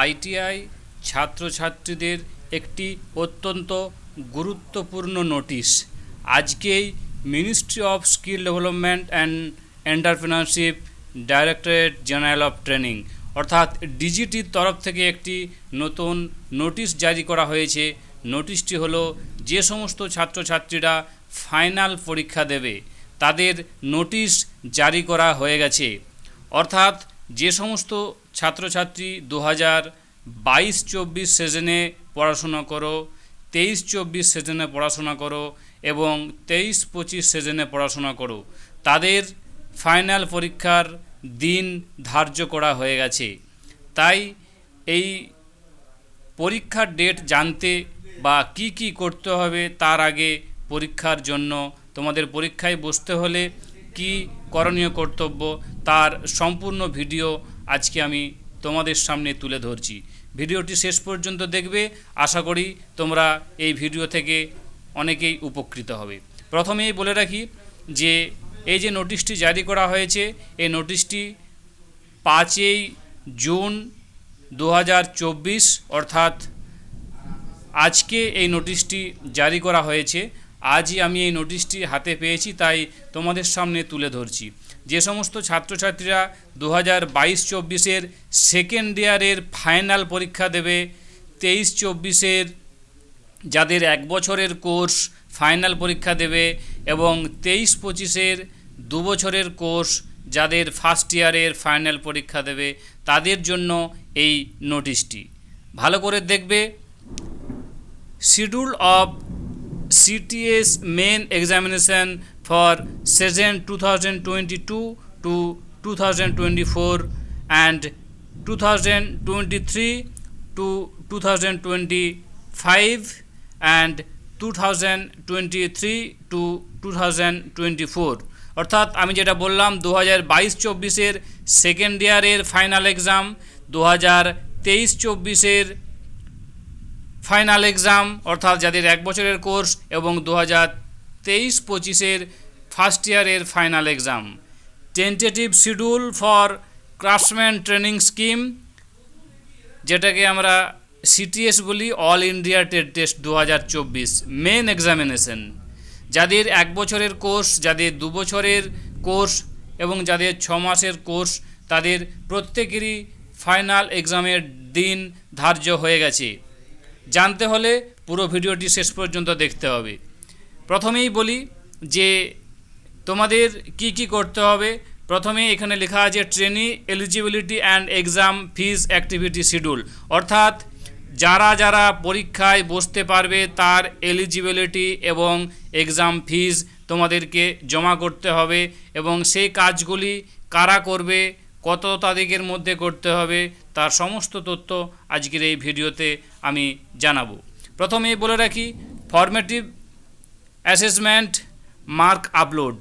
ITI ছাত্রছাত্রীদের একটি অত্যন্ত গুরুত্বপূর্ণ নোটিশ আজকেই ministry of skill development and entrepreneurship directorate general of training অর্থাৎ ডিজিটির তরফ থেকে একটি নতুন নোটিশ জারি করা হয়েছে। নোটিশটি হলো যে সমস্ত ছাত্রছাত্রীরা ফাইনাল পরীক্ষা দেবে তাদের নোটিশ জারি করা হয়ে গেছে। অর্থাৎ যে সমস্ত ছাত্রছাত্রী 2022-24 সেশনে পড়াশোনা করো, 23-24 সেশনে পড়াশোনা করো এবং 23-25 সেশনে পড়াশোনা করো, তাদের ফাইনাল পরীক্ষার দিন ধার্য করা হয়ে গেছে। তাই এই পরীক্ষার ডেট জানতে বা কি কি করতে হবে তার আগে পরীক্ষার জন্য তোমাদের পরীক্ষায় বসতে হলে কি করণীয় কর্তব্য তার সম্পূর্ণ ভিডিও আজকে আমি তোমাদের সামনে তুলে ধরছি। ভিডিওটি শেষ পর্যন্ত দেখবে, আশা করি তোমরা এই ভিডিও থেকে অনেকেই উপকৃত হবে। প্রথমেই বলে রাখি যে এই যে নোটিশটি জারি করা হয়েছে, এই নোটিশটি 5 জুন 2024 অর্থাৎ আজকে এই নোটিশটি জারি করা হয়েছে। আজই আমি এই নোটিশটি হাতে পেয়েছি, তাই তোমাদের সামনে তুলে ধরছি। যে সমস্ত ছাত্রছাত্রীরা 2022-24 সেকেন্ড ইয়ারের ফাইনাল পরীক্ষা দেবে, 23-24 যাদের 1 বছরের কোর্স ফাইনাল পরীক্ষা দেবে এবং 23-25 2 বছরের কোর্স যাদের ফার্স্ট ইয়ারের ফাইনাল পরীক্ষা দেবে তাদের জন্য এই নোটিশটি ভালো করে দেখবে। Schedule of CTS main examination for session 2022 to 2024 and 2023 to 2025 and 2023 to 2024 অর্থাৎ আমি যেটা বললাম 2022-24 সেকেন্ড ইয়ারের ফাইনাল এক্সাম, 2023-24 ফাইনাল এক্সাম অর্থাৎ যাদের 1 বছরের কোর্স এবং 2023-25 ফার্স্ট ইয়ারের final exam. Tentative schedule for craftsman training scheme, যেটাকে আমরা CTS বলি, all India trade test 2024 main examination, যাদের 1 বছরের কোর্স, যাদের 2 বছরের কোর্স এবং যাদের 6 মাসের কোর্স তাদের প্রত্যেকেরই ফাইনাল এক্সামের দিন ধার্য হয়ে গেছে। জানতে হলে পুরো ভিডিওটি শেষ পর্যন্ত দেখতে হবে। প্রথমেই বলি যে তোমাদের কি কি করতে হবে। প্রথমে এখানে লেখা আছে trainee eligibility and exam fees activity schedule, অর্থাৎ যারা যারা পরীক্ষায় বসতে পারবে তার এলিজিবিলিটি এবং এক্সাম ফিজ তোমাদেরকে জমা করতে হবে এবং সেই কাজগুলি কারা করবে, কত তারিখের মধ্যে করতে হবে তার সমস্ত তথ্য আজকের এই ভিডিওতে আমি জানাবো। প্রথমেই বলে রাখি formative assessment mark upload.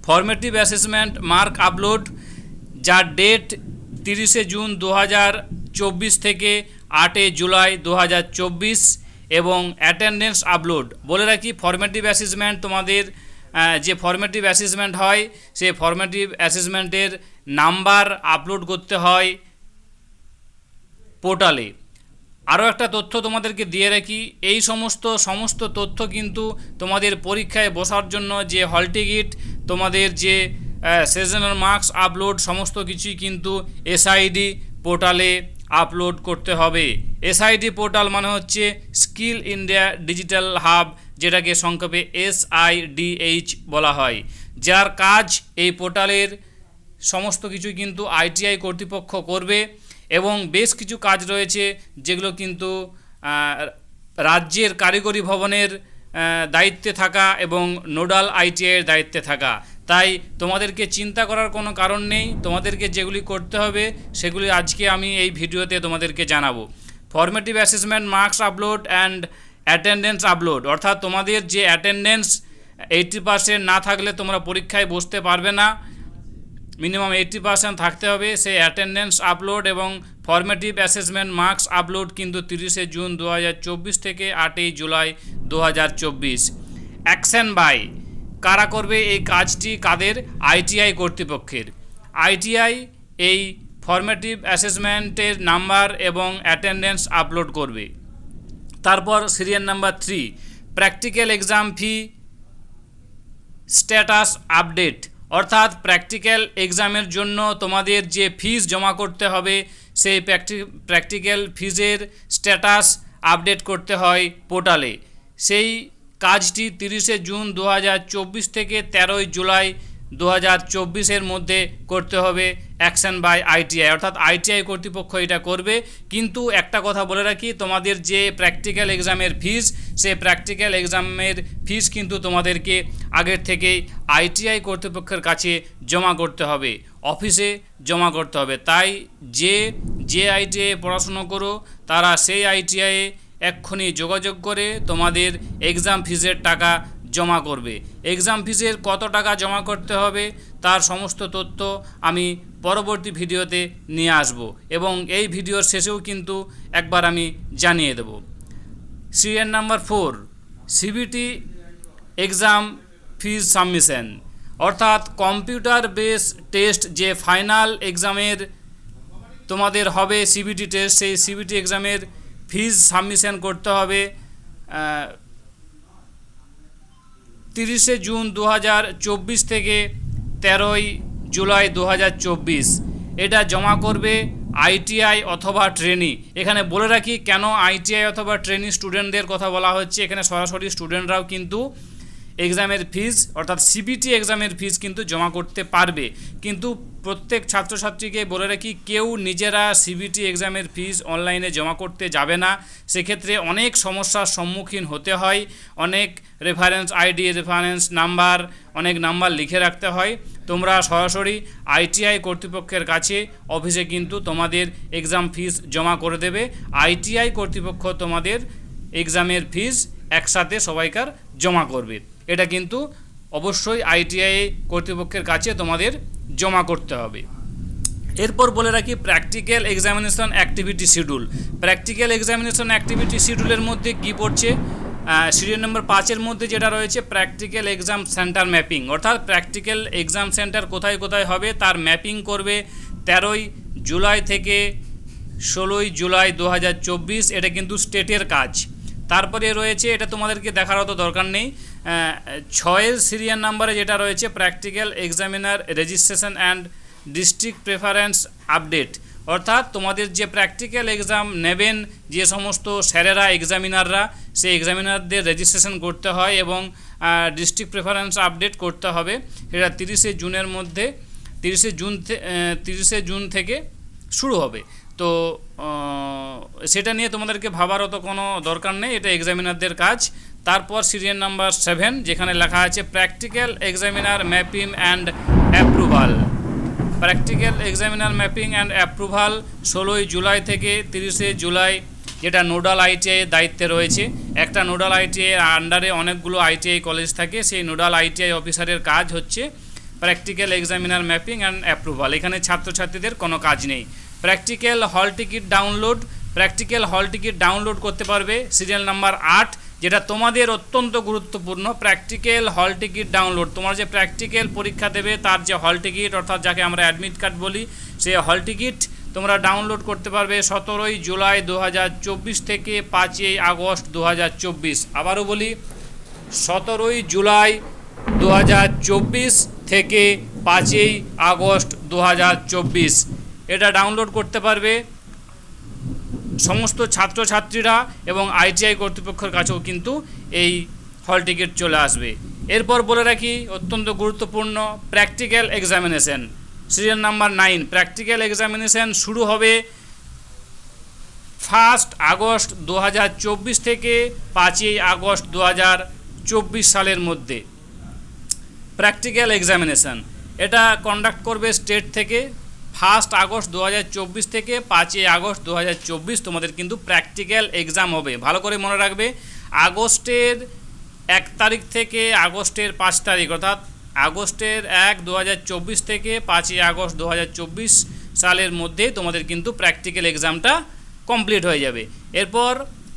Formative assessment mark upload যার ডেট 30 জুন 2024 থেকে 8 জুলাই 2024 এবং অ্যাটেন্ডেন্স আপলোড। বলে রাখি ফর্মেটিভ অ্যাসেসমেন্ট তোমাদের যে ফর্মেটিভ অ্যাসেসমেন্ট হয় সেই ফর্মেটিভ অ্যাসেসমেন্টের নাম্বার আপলোড করতে হয় পোর্টালে। আরও একটা তথ্য তোমাদেরকে দিয়ে রাখি, এই সমস্ত তথ্য কিন্তু তোমাদের পরীক্ষায় বসার জন্য যে হল টিকিট, তোমাদের যে সেশনাল মার্কস আপলোড, সমস্ত কিছুই কিন্তু SID পোর্টালে আপলোড করতে হবে। SID পোর্টাল মানে হচ্ছে স্কিল ইন্ডিয়া ডিজিটাল হাব, যেটাকে সংক্ষেপে SIDH বলা হয়, যার কাজ এই পোর্টালের সমস্ত কিছু কিন্তু ITI কর্তৃপক্ষ করবে এবং বেশ কিছু কাজ রয়েছে যেগুলো কিন্তু রাজ্যের কারিগরি ভবনের দায়িত্বে থাকা এবং নোডাল ITI-এর দায়িত্বে থাকা। তাই তোমাদেরকে চিন্তা করার কোনো কারণ নেই, তোমাদেরকে যেগুলি করতে হবে সেগুলি আজকে আমি এই ভিডিওতে তোমাদেরকে জানাবো। Formative assessment marks upload and attendance upload, অর্থাৎ তোমাদের যে অ্যাটেন্ডেন্স 80% না থাকলে তোমরা পরীক্ষায় বসতে পারবে না, মিনিমাম 80% থাকতে হবে। সেই অ্যাটেন্ডেন্স আপলোড এবং ফর্মেটিভ অ্যাসেসমেন্ট মার্কস আপলোড কিন্তু 30 জুন 2024 থেকে 8 জুলাই 2024। অ্যাকশন বাই কারা করবে এই কাজটি, কাদের? ITI কর্তৃপক্ষের। ITI এই ফর্মেটিভ অ্যাসেসমেন্টের নাম্বার এবং অ্যাটেন্ডেন্স আপলোড করবে। তারপর সিরিয়াল নাম্বার 3, প্র্যাকটিক্যাল এক্সাম ফি স্ট্যাটাস আপডেট, অর্থাৎ প্র্যাকটিক্যাল এক্সামের জন্য তোমাদের যে ফিস জমা করতে হবে সেই প্র্যাকটিক্যাল ফিজের স্ট্যাটাস আপডেট করতে হয় পোর্টালে। সেই কাজটি 30শে জুন 2024 থেকে 13ই জুলাই 2024-এর মধ্যে করতে হবে অ্যাকশন বাই আইটিআই, অর্থাৎ আইটিআই কর্তৃপক্ষ এটা করবে। কিন্তু একটা কথা বলে রাখি, তোমাদের যে প্র্যাকটিক্যাল এক্সামের ফিস, সেই প্র্যাকটিক্যাল এক্সামের ফিস কিন্তু তোমাদেরকে আগের থেকেই আইটিআই কর্তৃপক্ষের কাছে জমা করতে হবে, অফিসে জমা করতে হবে। তাই যে আইটিআই পড়াশুনো করো তারা সেই আইটিআইয়ে এক্ষুনি যোগাযোগ করে তোমাদের এক্সাম ফিজের টাকা জমা করবে। এক্সাম ফিজের কত টাকা জমা করতে হবে তার সমস্ত তথ্য আমি পরবর্তী ভিডিওতে নিয়ে আসব এবং এই ভিডিওর শেষেও কিন্তু একবার আমি জানিয়ে দেব। Serial number 4, CBT exam fees submission, অর্থাৎ কম্পিউটার বেস টেস্ট যে ফাইনাল এক্সামের তোমাদের হবে সিবিটি টেস্ট, সেই সিবিটি এক্সামের ফিজ সাবমিশন করতে হবে 30শে জুন 2024 থেকে 13ই জুলাই 2024। এটা জমা করবে আইটিআই অথবা ট্রেনি। এখানে বলে রাখি কেন আইটিআই অথবা ট্রেনি স্টুডেন্টদের কথা বলা হচ্ছে, এখানে সরাসরি স্টুডেন্টরাও কিন্তু এক্সামের ফিজ অর্থাৎ সিবিটি এক্সামের ফিজ কিন্তু জমা করতে পারবে। কিন্তু প্রত্যেক ছাত্রছাত্রীকে বলে রাখি, কেউ নিজেরা সিবিটি এক্সামের ফিজ অনলাইনে জমা করতে যাবে না। সেক্ষেত্রে অনেক সমস্যার সম্মুখীন হতে হয়, অনেক রেফারেন্স আইডি, রেফারেন্স নাম্বার, অনেক নাম্বার লিখে রাখতে হয়। তোমরা সরাসরি আইটিআই কর্তৃপক্ষের কাছে অফিসে কিন্তু তোমাদের এক্সাম ফিজ জমা করে দেবে। আইটিআই কর্তৃপক্ষ তোমাদের এক্সামের ফিজ একসাথে সবাইকার জমা করবে। এটা কিন্তু অবশ্যই আইটিআই কর্তৃপক্ষের কাছে তোমাদের জমা করতে হবে। এরপর বলে রাখি practical examination activity schedule. Practical examination activity শিডিউলের মধ্যে কি পড়ছে, সিরিয়াল নম্বর 5-এর মধ্যে যেটা রয়েছে প্র্যাকটিক্যাল এক্সাম সেন্টার ম্যাপিং, অর্থাৎ প্র্যাকটিক্যাল এক্সাম সেন্টার কোথায় কোথায় হবে তার ম্যাপিং করবে 13ই জুলাই থেকে 16ই জুলাই 2024। এটা কিন্তু স্টেটের কাজ। তারপরে রয়েছে, এটা তোমাদেরকে দেখার অত দরকার নেই, 6-এর সিরিয়াল নাম্বারে যেটা রয়েছে practical examiner registration and district preference update, অর্থাৎ তোমাদের যে প্র্যাকটিক্যাল এক্সাম নেবেন যে সমস্ত স্যারেরা এক্সামিনাররা, সেই এক্সামিনারদের রেজিস্ট্রেশন করতে হয় এবং ডিস্ট্রিক্ট প্রেফারেন্স আপডেট করতে হবে। এটা 30শে জুনের মধ্যে 30শে জুন থেকে শুরু হবে। তো সেটা নিয়ে তোমাদেরকে ভাবার অত কোনো দরকার নেই, এটা এক্সামিনারদের কাজ। তারপর সিরিয়াল নাম্বার 7 যেখানে লেখা আছে practical examiner mapping and approval. Practical examiner mapping and approval 16ই জুলাই থেকে 30শে জুলাই, যেটা নোডাল আইটিআই এর দায়িত্বে রয়েছে। একটা নোডাল আইটিআই এর আন্ডারে অনেকগুলো আইটিআই কলেজ থাকে, সেই নোডাল আইটিআই অফিসারের কাজ হচ্ছে practical examiner mapping and approval. এখানে ছাত্রছাত্রীদের কোনো কাজ নেই। প্র্যাকটিক্যাল হল টিকিট ডাউনলোড, প্র্যাকটিক্যাল হল টিকিট ডাউনলোড করতে পারবে সিরিয়াল নাম্বার 8, যেটা তোমাদের অত্যন্ত গুরুত্বপূর্ণ। প্র্যাকটিক্যাল হল টিকিট ডাউনলোড, তোমার যে প্র্যাকটিক্যাল পরীক্ষা দেবে তার যে হল টিকিট, অর্থাৎ যাকে আমরা অ্যাডমিট কার্ড বলি, সেই হল টিকিট তোমরা ডাউনলোড করতে পারবে 17ই জুলাই 2024 থেকে 5ই আগস্ট 2024। আবারও বলি, 17ই জুলাই 2024 থেকে 5ই আগস্ট 2024 এটা ডাউনলোড করতে পারবে সমস্ত ছাত্রছাত্রীরা এবং আইটিআই কর্তৃপক্ষের কাছেও কিন্তু এই হল টিকিট চলে আসবে। এরপর বলে রাখি অত্যন্ত গুরুত্বপূর্ণ practical examination serial number 9। Practical examination শুরু হবে 1 আগস্ট 2024 থেকে 5ই আগস্ট 2024 সালের মধ্যে। প্র্যাকটিক্যাল এক্সামিনেশন এটা কন্ডাক্ট করবে স্টেট থেকে। 1 আগস্ট 2024 থেকে 5ই আগস্ট 2024 তোমাদের কিন্তু প্র্যাকটিক্যাল এক্সাম হবে। ভালো করে মনে রাখবে, আগস্টের 1 তারিখ থেকে আগস্টের 5 তারিখ, অর্থাৎ আগস্টের 1, 2024 থেকে 5ই আগস্ট 2024 সালের মধ্যে তোমাদের কিন্তু প্র্যাকটিক্যাল এক্সামটা কমপ্লিট হয়ে যাবে। এরপর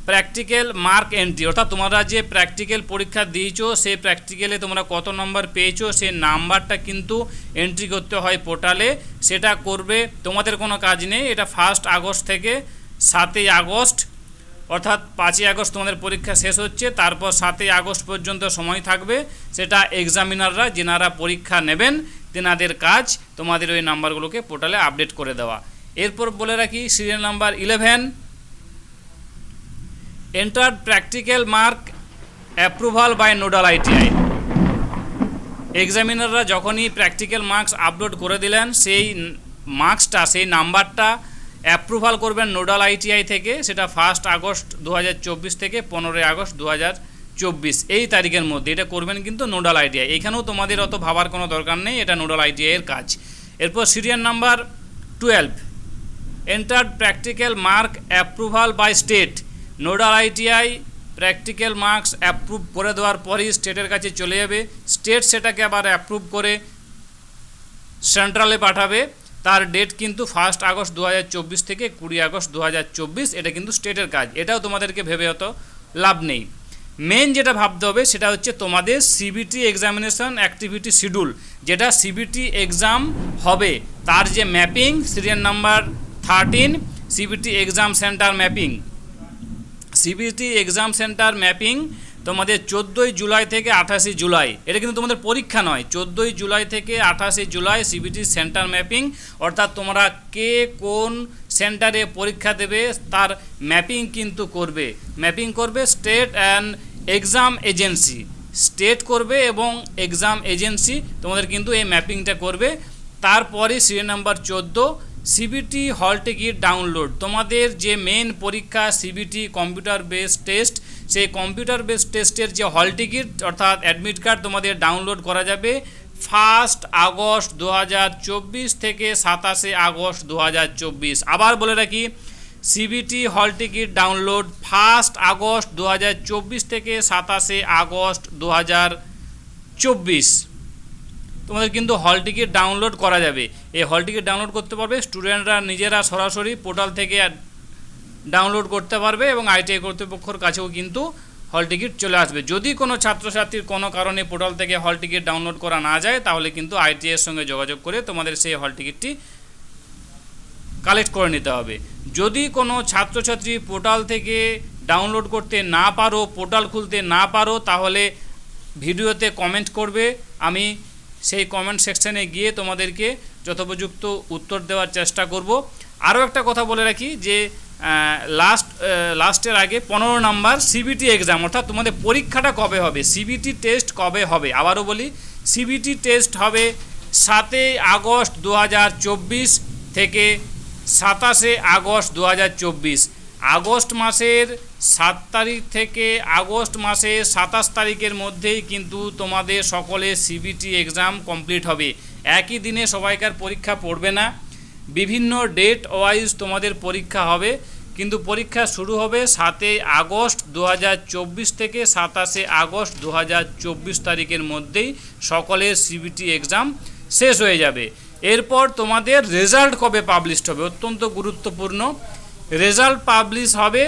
প্র্যাকটিক্যাল মার্ক এন্ট্রি, অর্থাৎ তোমরা যে প্র্যাকটিক্যাল পরীক্ষা দিয়েছো সেই প্র্যাকটিক্যালে তোমরা কত নম্বর পেয়েছো সেই নাম্বারটা কিন্তু এন্ট্রি করতে হয় পোর্টালে। সেটা করবে, তোমাদের কোনো কাজ নেই। এটা 1 আগস্ট থেকে 7 আগস্ট, অর্থাৎ 5 আগস্ট তোমাদের পরীক্ষা শেষ হচ্ছে, তারপর 7 আগস্ট পর্যন্ত সময় থাকবে। সেটা এক্সামিনাররা যেনারা পরীক্ষা নেবেন তেনাদের কাজ তোমাদের ওই নাম্বারগুলোকে পোর্টালে আপডেট করে দেওয়া। এরপর বলে রাখি serial number 11, entered practical mark approval by nodal ITI. এক্সামিনাররা যখনই প্র্যাকটিক্যাল মার্কস আপলোড করে দিলেন সেই মার্কসটা, সেই নাম্বারটা অ্যাপ্রুভাল করবেন নোডাল আইটিআই থেকে। সেটা 1 আগস্ট 2024 থেকে 15 আগস্ট 2024 এই তারিখের মধ্যে এটা করবেন কিন্তু নোডাল আইটিআই। এখানেও তোমাদের অত ভাবার কোনো দরকার নেই, এটা নোডাল আইটিআই এর কাজ। এরপর serial number 12, entered practical mark approval by state. Nodal ITI practical marks approve করে দেওয়ার পরই স্টেটের কাছে চলে যাবে। স্টেট সেটাকে আবার অ্যাপ্রুভ করে সেন্ট্রালে পাঠাবে। তার ডেট কিন্তু 1 আগস্ট 2024 থেকে 20 আগস্ট 2024, এটা কিন্তু স্টেটের কাজ। এটাও তোমাদেরকে ভেবে অত লাভ নেই। মেন যেটা ভাবতে হবে সেটা হচ্ছে তোমাদের সিবিটি এক্সামিনেশন অ্যাক্টিভিটি শিডিউল, যেটা সিবিটি এক্সাম হবে তার যে mapping, serial number 13, CBT exam centre mapping. CBT exam centre mapping তোমাদের 14 জুলাই থেকে 28 জুলাই, এটা কিন্তু তোমাদের পরীক্ষা নয়। 14 জুলাই থেকে 28 জুলাই সিবিটি সেন্টার ম্যাপিং, অর্থাৎ তোমরা কে কোন সেন্টারে পরীক্ষা দেবে তার ম্যাপিং কিন্তু করবে। ম্যাপিং করবে state and exam agency, state করবে এবং এক্সাম এজেন্সি তোমাদের কিন্তু এই ম্যাপিংটা করবে। তারপরে সিরিয়াল নাম্বার 14, সিবিটি হল টিকিট ডাউনলোড। তোমাদের যে মেন পরীক্ষা সিবিটি কম্পিউটার বেসড টেস্ট, সেই কম্পিউটার বেসড টেস্টের যে হল টিকিট অর্থাৎ অ্যাডমিট কার্ড তোমাদের ডাউনলোড করা যাবে 1 আগস্ট 2024 থেকে 27 আগস্ট 2024। আবার বলে রাখি সিবিটি হল টিকিট ডাউনলোড 1 আগস্ট 2024 থেকে 27 আগস্ট 2024 তোমাদের কিন্তু হল টিকিট ডাউনলোড করা যাবে। এই হল টিকিট ডাউনলোড করতে পারবে স্টুডেন্টরা নিজেরা সরাসরি পোর্টাল থেকে ডাউনলোড করতে পারবে এবং আইটিআই কর্তৃপক্ষের কাছেও কিন্তু হল টিকিট চলে আসবে। যদি কোনো ছাত্রছাত্রীর কোনো কারণে পোর্টাল থেকে হল টিকিট ডাউনলোড করা না যায় তাহলে কিন্তু আইটিআইয়ের সঙ্গে যোগাযোগ করে তোমাদের সেই হল টিকিটটি কালেক্ট করে নিতে হবে। যদি কোনো ছাত্রছাত্রী পোর্টাল থেকে ডাউনলোড করতে না পারো, পোর্টাল খুলতে না পারো, তাহলে ভিডিওতে কমেন্ট করবে, আমি সেই কমেন্ট সেকশানে গিয়ে তোমাদেরকে যথোপযুক্ত উত্তর দেওয়ার চেষ্টা করব। আরও একটা কথা বলে রাখি যে লাস্টের আগে 15 নাম্বার সিবিটি এক্সাম, অর্থাৎ তোমাদের পরীক্ষাটা কবে হবে, সিবিটি টেস্ট কবে হবে। আবারও বলি সিবিটি টেস্ট হবে 7 আগস্ট 2024 থেকে 27 আগস্ট 2024। আগস্ট মাসের 7 তারিখ থেকে আগস্ট মাসের 27 তারিখের মধ্যেই কিন্তু তোমাদের সকলের সিবিটি এক্সাম কমপ্লিট হবে। একই দিনে সবাইকার পরীক্ষা পড়বে না, বিভিন্ন ডেট ওয়াইজ তোমাদের পরীক্ষা হবে, কিন্তু পরীক্ষা শুরু হবে 7 আগস্ট 2024 থেকে 27 আগস্ট 2024 তারিখের মধ্যেই সকলের সিবিটি এক্সাম শেষ হয়ে যাবে। এরপর তোমাদের রেজাল্ট কবে পাবলিশ হবে, অত্যন্ত গুরুত্বপূর্ণ। রেজাল্ট পাবলিশ হবে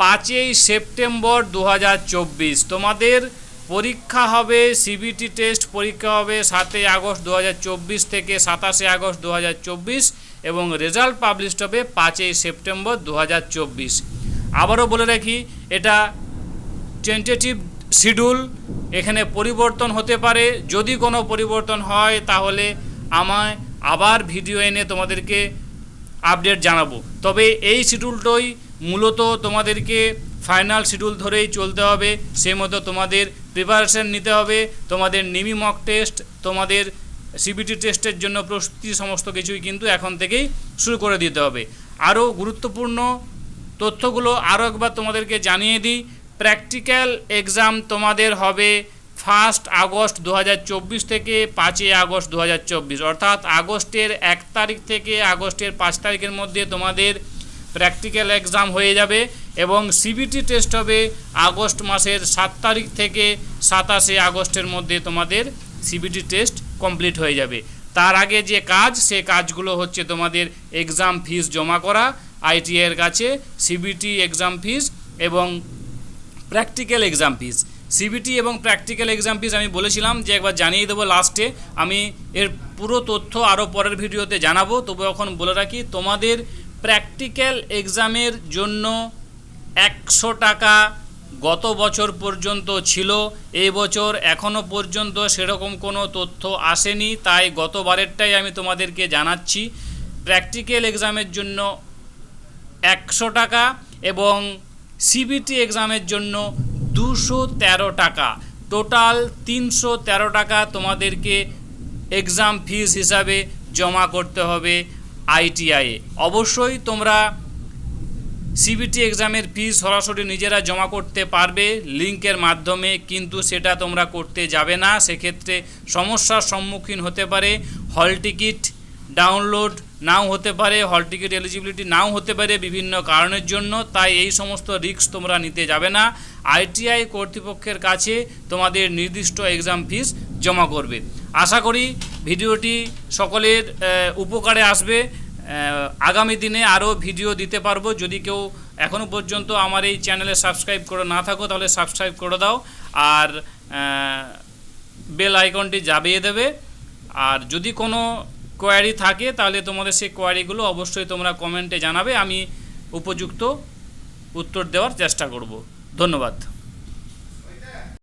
5 সেপ্টেম্বর 2024। তোমাদের পরীক্ষা হবে সিবিটি টেস্ট পরীক্ষা হবে 7 আগস্ট 2024 থেকে 27 আগস্ট 2024 এবং রেজাল্ট পাবলিশ হবে 5 সেপ্টেম্বর 2024। আবারও বলে রাখি এটা টেন্টেটিভ শিডিউল, এখানে পরিবর্তন হতে পারে। যদি কোনো পরিবর্তন হয় তাহলে আমায় আবার ভিডিও এনে তোমাদেরকে আপডেট জানাবো। তবে এই শিডিউলটাই মূলত তোমাদেরকে ফাইনাল শিডিউল ধরেই চলতে হবে, সেই মতো তোমাদের প্রিপারেশন নিতে হবে। তোমাদের নিমি মক টেস্ট, তোমাদের সিবিটি টেস্টের জন্য প্রস্তুতি সমস্ত কিছুই কিন্তু এখন থেকেই শুরু করে দিতে হবে। আরও গুরুত্বপূর্ণ তথ্যগুলো আরও একবার তোমাদেরকে জানিয়ে দিই। প্র্যাকটিক্যাল এক্সাম তোমাদের হবে 1 আগস্ট 2024 থেকে 5 আগস্ট 2024, অর্থাৎ আগস্টের 1 তারিখ থেকে আগস্টের 5 তারিখের মধ্যে তোমাদের প্র্যাকটিক্যাল এক্সাম হয়ে যাবে এবং সিবিটি টেস্ট হবে আগস্ট মাসের 7 তারিখ থেকে 27 আগস্টের মধ্যে তোমাদের সিবিটি টেস্ট কমপ্লিট হয়ে যাবে। তার আগে যে কাজ, সে কাজগুলো হচ্ছে তোমাদের এক্সাম ফিস জমা করা আইটিআই এর কাছে, সিবিটি এক্সাম ফিস এবং প্র্যাকটিক্যাল এক্সাম ফিস। সিবিটি এবং প্র্যাকটিক্যাল এক্সাম ফিস আমি বলেছিলাম যে একবার জানিয়ে দেবো লাস্টে, আমি এর পুরো তথ্য আরও পরের ভিডিওতে জানাবো। তবু এখন বলে রাখি, তোমাদের প্র্যাকটিক্যাল এক্সামের জন্য 100 টাকা গত বছর পর্যন্ত ছিল, এই বছর এখনও পর্যন্ত সেরকম কোনো তথ্য আসেনি, তাই গতবারেরটাই আমি তোমাদেরকে জানাচ্ছি। প্র্যাকটিক্যাল এক্সামের জন্য 100 টাকা এবং সিবিটি এক্সামের জন্য 213 টাকা, টোটাল 313 টাকা তোমাদেরকে এক্সাম ফিস হিসাবে জমা করতে হবে আইটিআইয়ে। অবশ্যই তোমরা সিবিটি এক্সামের ফিস সরাসরি নিজেরা জমা করতে পারবে লিঙ্কের মাধ্যমে, কিন্তু সেটা তোমরা করতে যাবে না, সেক্ষেত্রে সমস্যার সম্মুখীন হতে পারে। হল টিকিট ডাউনলোড নাও হতে পারে, হল টিকিট এলিজিবিলিটি নাও হতে পারে বিভিন্ন কারণের জন্য, তাই এই সমস্ত রিস্ক তোমরা নিতে যাবে না। আইটিআই কর্তৃপক্ষের কাছে তোমাদের নির্দিষ্ট এক্সাম ফিস জমা করবে। আশা করি ভিডিওটি সকলের উপকারে আসবে। আগামী দিনে আরও ভিডিও দিতে পারবো। যদি কেউ এখনও পর্যন্ত আমার এই চ্যানেলে সাবস্ক্রাইব করে না থাকো তাহলে সাবস্ক্রাইব করে দাও, আর বেল আইকনটি দাবিয়ে দেবে। আর যদি কোনো কোয়ারি থাকে তাহলে তোমাদের সেই কোয়ারিগুলো অবশ্যই তোমরা কমেন্টে জানাবে, আমি উপযুক্ত উত্তর দেওয়ার চেষ্টা করব। ধন্যবাদ।